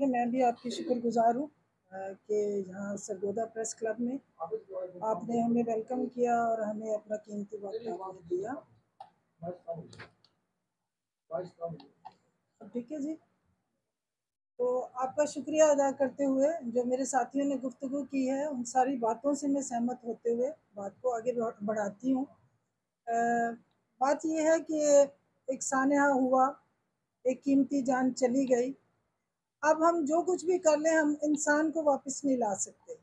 मैं भी आपकी शुक्रगुजार हूँ कि यहाँ सरगोदा प्रेस क्लब में आपने हमें वेलकम किया और हमें अपना कीमती वक्त आपने दिया। ठीक है जी, तो आपका शुक्रिया अदा करते हुए जो मेरे साथियों ने गुफ्तगू की है उन सारी बातों से मैं सहमत होते हुए बात को आगे बढ़ाती हूँ। बात यह है कि एक सानहा हुआ, एक कीमती जान चली गई। अब हम जो कुछ भी कर लें हम इंसान को वापस नहीं ला सकते।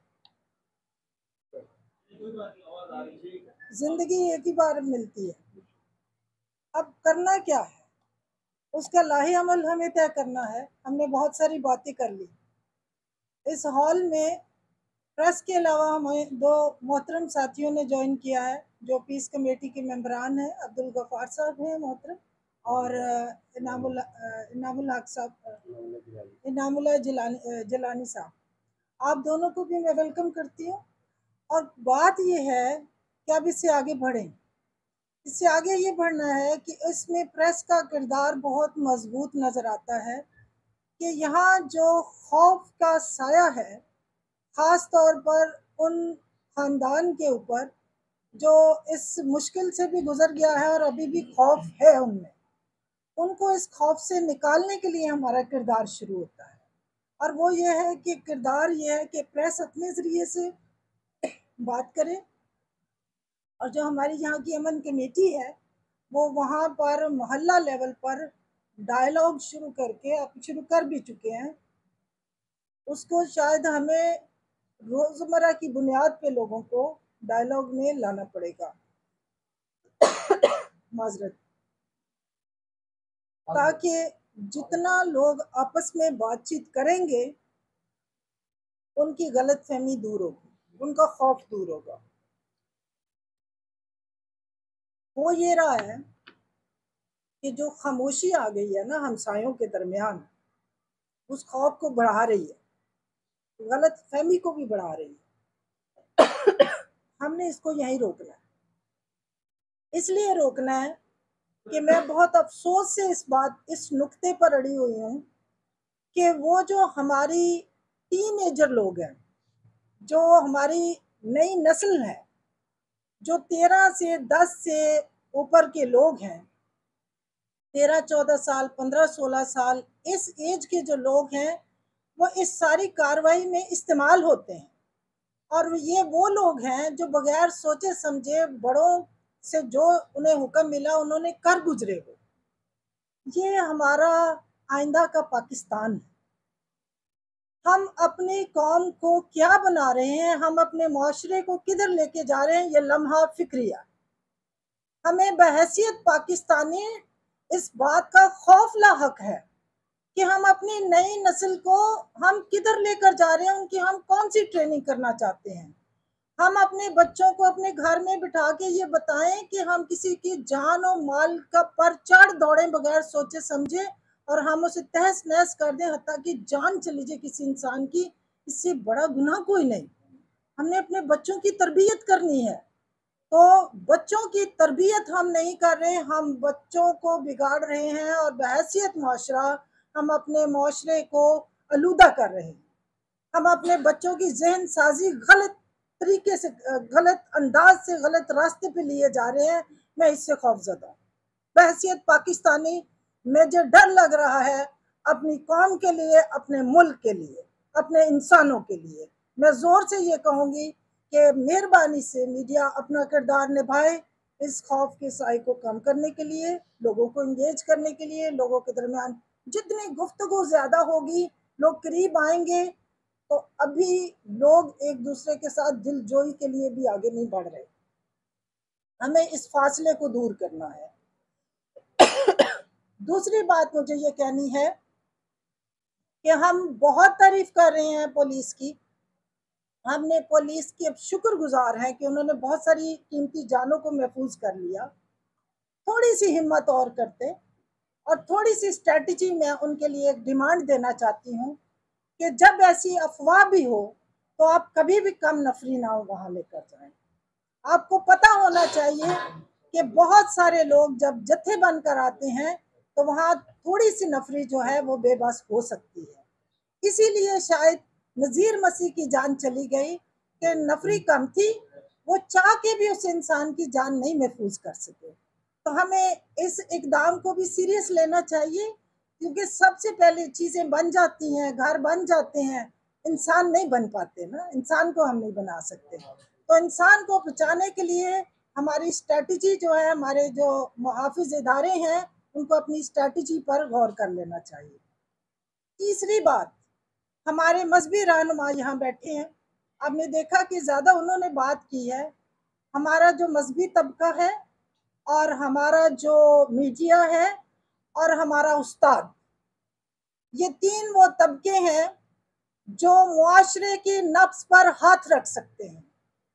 जिंदगी एक ही बार मिलती है। अब करना क्या है, उसका लाही अमल हमें तय करना है। हमने बहुत सारी बातें कर ली इस हॉल में। प्रेस के अलावा हमें दो मोहतरम साथियों ने ज्वाइन किया है जो पीस कमेटी के मेंबरान हैं। अब्दुल गफ्फार साहब हैं मोहतरम, और इनामुल हक साहब, इनामुल्लाह जिलानी साहब। आप दोनों को भी मैं वेलकम करती हूँ। और बात यह है कि अब इससे आगे बढ़ें। इससे आगे ये बढ़ना है कि इसमें प्रेस का किरदार बहुत मजबूत नज़र आता है कि यहाँ जो खौफ का साया है, ख़ास तौर पर उन ख़ानदान के ऊपर जो इस मुश्किल से भी गुज़र गया है और अभी भी खौफ है उनमें, उनको इस खौफ से निकालने के लिए हमारा किरदार शुरू होता है। और वो ये है कि किरदार ये है कि प्रेस अपने ज़रिए से बात करे, और जो हमारी यहाँ की अमन कमेटी है वो वहाँ पर मोहल्ला लेवल पर डायलॉग शुरू करके अब शुरू कर भी चुके हैं। उसको शायद हमें रोज़मर्रा की बुनियाद पे लोगों को डायलॉग में लाना पड़ेगा, माजरत, ताकि जितना लोग आपस में बातचीत करेंगे उनकी गलतफहमी दूर होगी, उनका खौफ दूर होगा। वो ये रहा है कि जो खामोशी आ गई है ना हमसायों के दरमियान, उस खौफ को बढ़ा रही है, गलत फहमी को भी बढ़ा रही है। हमने इसको यहीं रोकना है। इसलिए रोकना है कि मैं बहुत अफसोस से इस नुक्ते पर अड़ी हुई हूँ कि वो जो हमारी टीनेजर लोग हैं, जो हमारी नई नस्ल है, जो 13 से 10 से ऊपर के लोग हैं, 13-14 साल, 15-16 साल, इस एज के जो लोग हैं वो इस सारी कार्रवाई में इस्तेमाल होते हैं। और ये वो लोग हैं जो बगैर सोचे समझे बड़ों से जो उन्हें हुक्म मिला उन्होंने कर गुजरे हो। ये हमारा आइंदा का पाकिस्तान है। हम अपनी कौम को क्या बना रहे हैं, हम अपने माशरे को किधर लेके जा रहे हैं, ये लम्हा फिक्रिया। हमें बहैसियत पाकिस्तानी इस बात का खौफ लाहक है कि हम अपनी नई नस्ल को हम किधर लेकर जा रहे हैं, उनकी हम कौन सी ट्रेनिंग करना चाहते हैं। हम अपने बच्चों को अपने घर में बिठा के ये बताएं कि हम किसी की जान और माल का पर चढ़ दौड़े बगैर सोचे समझे और हम उसे तहस नहस कर दें, हत्ता कि जान चली जाए किसी इंसान की। इससे बड़ा गुनाह कोई नहीं। हमने अपने बच्चों की तरबियत करनी है, तो बच्चों की तरबियत हम नहीं कर रहे, हम बच्चों को बिगाड़ रहे हैं और बहैसियत माशरा हम अपने माशरे को आलूदा कर रहे हैं। हम अपने बच्चों की जहन साजी गलत तरीके से, गलत अंदाज से गलत रास्ते पे लिए जा रहे हैं। मैं इससे खौफजदा हूँ। बहैसियत पाकिस्तानी मुझे डर लग रहा है अपनी कौम के लिए, अपने मुल्क के लिए, अपने इंसानों के लिए। मैं जोर से ये कहूँगी कि मेहरबानी से मीडिया अपना किरदार निभाए इस खौफ के साए को कम करने के लिए, लोगों को इंगेज करने के लिए। लोगों के दरमियान जितनी गुफ्तगू ज्यादा होगी, लोग करीब आएंगे। तो अभी लोग एक दूसरे के साथ दिलजोई के लिए भी आगे नहीं बढ़ रहे। हमें इस फासले को दूर करना है। दूसरी बात मुझे ये कहनी है कि हम बहुत तारीफ कर रहे हैं पुलिस की। हमने पुलिस के शुक्रगुजार हैं कि उन्होंने बहुत सारी कीमती जानों को महफूज कर लिया। थोड़ी सी हिम्मत और करते और थोड़ी सी स्ट्रेटजी में उनके लिए एक डिमांड देना चाहती हूँ कि जब ऐसी अफवाह भी हो तो आप कभी भी कम नफरी ना हो वहां लेकर जाएं। आपको पता होना चाहिए कि बहुत सारे लोग जब जत्थे बनकर आते हैं तो वहां थोड़ी सी नफरी जो है वो बेबस हो सकती है। इसीलिए शायद नज़ीर मसीह की जान चली गई कि नफरी कम थी, वो चाह के भी उस इंसान की जान नहीं महफूज कर सके। तो हमें इस इकदाम को भी सीरियस लेना चाहिए, क्योंकि सबसे पहले चीज़ें बन जाती हैं, घर बन जाते हैं, इंसान नहीं बन पाते ना, इंसान को हम नहीं बना सकते। तो इंसान को बचाने के लिए हमारी स्ट्रैटेजी जो है, हमारे जो मुहाफ़िज़ इदारे हैं, उनको अपनी स्ट्रैटेजी पर गौर कर लेना चाहिए। तीसरी बात, हमारे मजहबी रहनुमा यहाँ बैठे हैं, आपने देखा कि ज़्यादा उन्होंने बात की है। हमारा जो मजहबी तबका है और हमारा जो मीडिया है और हमारा उस्ताद, ये तीन वो तबके हैं जो मुआशरे की नफ्स पर हाथ रख सकते हैं,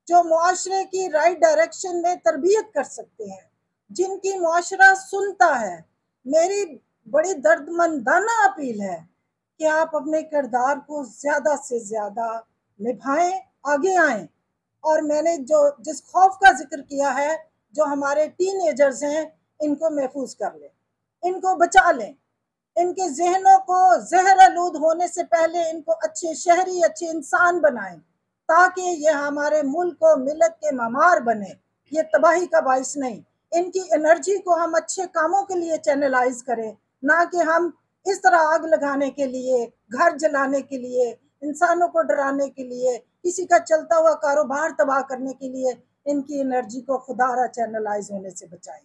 जो मुआशरे की राइट डायरेक्शन में तरबियत कर सकते हैं, जिनकी मुआशरा सुनता है। मेरी बड़ी दर्दमंदाना अपील है कि आप अपने किरदार को ज़्यादा से ज़्यादा निभाएं, आगे आएं। और मैंने जो जिस खौफ का जिक्र किया है, जो हमारे टीनेजर्स हैं, इनको महफूज कर लें, इनको बचा लें, इनके जहनों को जहर आलूद होने से पहले इनको अच्छे शहरी, अच्छे इंसान बनाएं, ताकि ये हमारे मुल्क और मिलत के ममार बने, ये तबाही का बाइस नहीं। इनकी एनर्जी को हम अच्छे कामों के लिए चैनलाइज करें, ना कि हम इस तरह आग लगाने के लिए, घर जलाने के लिए, इंसानों को डराने के लिए, किसी का चलता हुआ कारोबार तबाह करने के लिए इनकी एनर्जी को खुदारा चैनलाइज होने से बचाएं।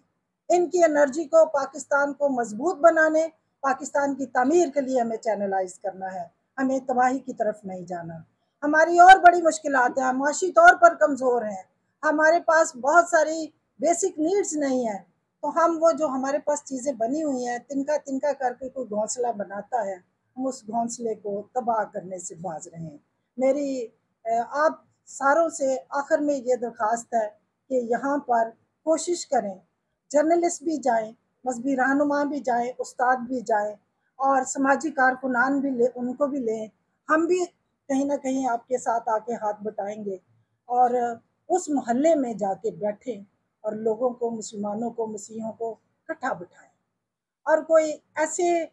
इनकी एनर्जी को पाकिस्तान को मजबूत बनाने, पाकिस्तान की तामीर के लिए हमें चैनलाइज करना है, हमें तबाही की तरफ नहीं जाना। हमारी और बड़ी मुश्किलात हैं, माशी तौर पर कमज़ोर हैं, हमारे पास बहुत सारी बेसिक नीड्स नहीं है। तो हम वो जो हमारे पास चीज़ें बनी हुई हैं, तिनका तिनका करके कोई घोंसला बनाता है, हम उस घोंसले को तबाह करने से बाज रहें। मेरी आप सारों से आखिर में ये दरख्वास्त है कि यहाँ पर कोशिश करें, जर्नलिस्ट भी जाएं, मजहबी रहनुमा भी जाएं, उस्ताद भी जाएं और समाजी कारकुनान भी ले, उनको भी लें। हम भी कहीं ना कहीं आपके साथ आके हाथ बटाएंगे और उस मोहल्ले में जाके बैठें और लोगों को, मुसलमानों को, मसीहों को इकट्ठा बिठाएं और कोई ऐसे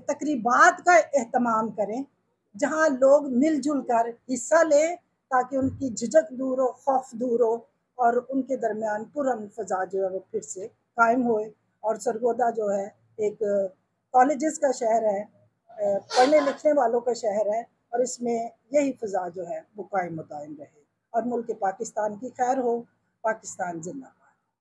तकरीबात का एहतमाम करें जहाँ लोग मिलजुल कर हिस्सा लें, ताकि उनकी झिझक दूर हो, खौफ दूर हो और उनके दरमियान पुरअमन फ़ज़ा जो है वो फिर से कायम होए। और सरगोदा जो है एक कॉलेजेस का शहर है, पढ़ने लिखने वालों का शहर है, और इसमें यही फ़ज़ा जो है वो कायम दायम रहे और मुल्क पाकिस्तान की खैर हो। पाकिस्तान जिंदा।